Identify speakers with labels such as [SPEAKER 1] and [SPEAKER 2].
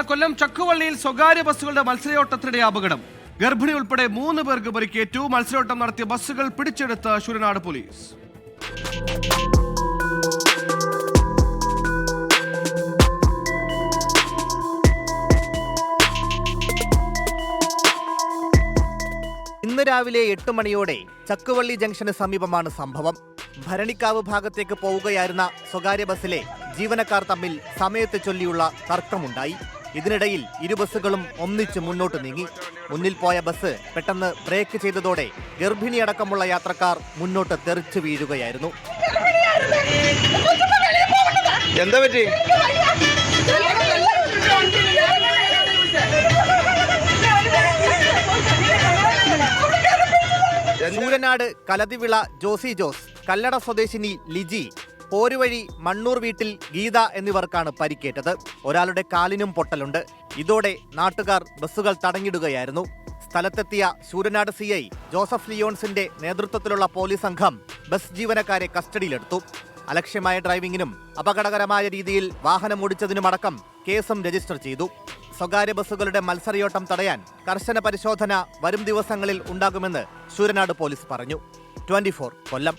[SPEAKER 1] കൊല്ലം ചക്കുവള്ളിയിൽ സ്വകാര്യ ബസ്സുകളുടെ മത്സരയോട്ടത്തിനിടെ അപകടം. ഗർഭിണി ഉൾപ്പെടെ 3 പേർക്ക് പരിക്കേറ്റു. മത്സരയോട്ടം നടത്തിയ ബസ്സുകൾ പിടിച്ചെടുത്ത് ശൂരനാട് പോലീസ്.
[SPEAKER 2] ഇന്ന് രാവിലെ 8 മണിയോടെ ചക്കുവള്ളി ജംഗ്ഷന് സമീപമാണ് സംഭവം. ഭരണിക്കാവ് ഭാഗത്തേക്ക് പോവുകയായിരുന്ന സ്വകാര്യ ബസ്സിലെ ജീവനക്കാർ തമ്മിൽ സമയത്തെ ചൊല്ലിയുള്ള തർക്കമുണ്ടായി. ഇതിനിടയിൽ ഇരു ബസ്സുകളും ഒന്നിച്ച് മുന്നോട്ട് നീങ്ങി. മുന്നിൽ പോയ ബസ് പെട്ടെന്ന് ബ്രേക്ക് ചെയ്തതോടെ ഗർഭിണിയടക്കമുള്ള യാത്രക്കാർ മുന്നോട്ട് തെറിച്ചു വീഴുകയായിരുന്നു.
[SPEAKER 3] എന്താ പറ്റി?
[SPEAKER 2] ശൂരനാട് കലതിവിള ജോസി ജോസ്, കല്ലട സ്വദേശിനി ലിജി, പോരുവഴി മണ്ണൂർ വീട്ടിൽ ഗീത എന്നിവർക്കാണ് പരിക്കേറ്റത്. ഒരാളുടെ കാലിനും പൊട്ടലുണ്ട്. ഇതോടെ നാട്ടുകാർ ബസ്സുകൾ തടഞ്ഞിടുകയായിരുന്നു. സ്ഥലത്തെത്തിയ ശൂരനാട് CI ജോസഫ് ലിയോൺസിന്റെ നേതൃത്വത്തിലുള്ള പോലീസ് സംഘം ബസ് ജീവനക്കാരെ കസ്റ്റഡിയിലെടുത്തു. അലക്ഷ്യമായ ഡ്രൈവിംഗിനും അപകടകരമായ രീതിയിൽ വാഹനമോടിച്ചതിനുമടക്കം കേസും രജിസ്റ്റർ ചെയ്തു. സ്വകാര്യ ബസ്സുകളുടെ മത്സരയോട്ടം തടയാൻ കർശന പരിശോധന വരും ദിവസങ്ങളിൽ ഉണ്ടാകുമെന്ന് ശൂരനാട് പോലീസ് പറഞ്ഞു. 24 കൊല്ലം.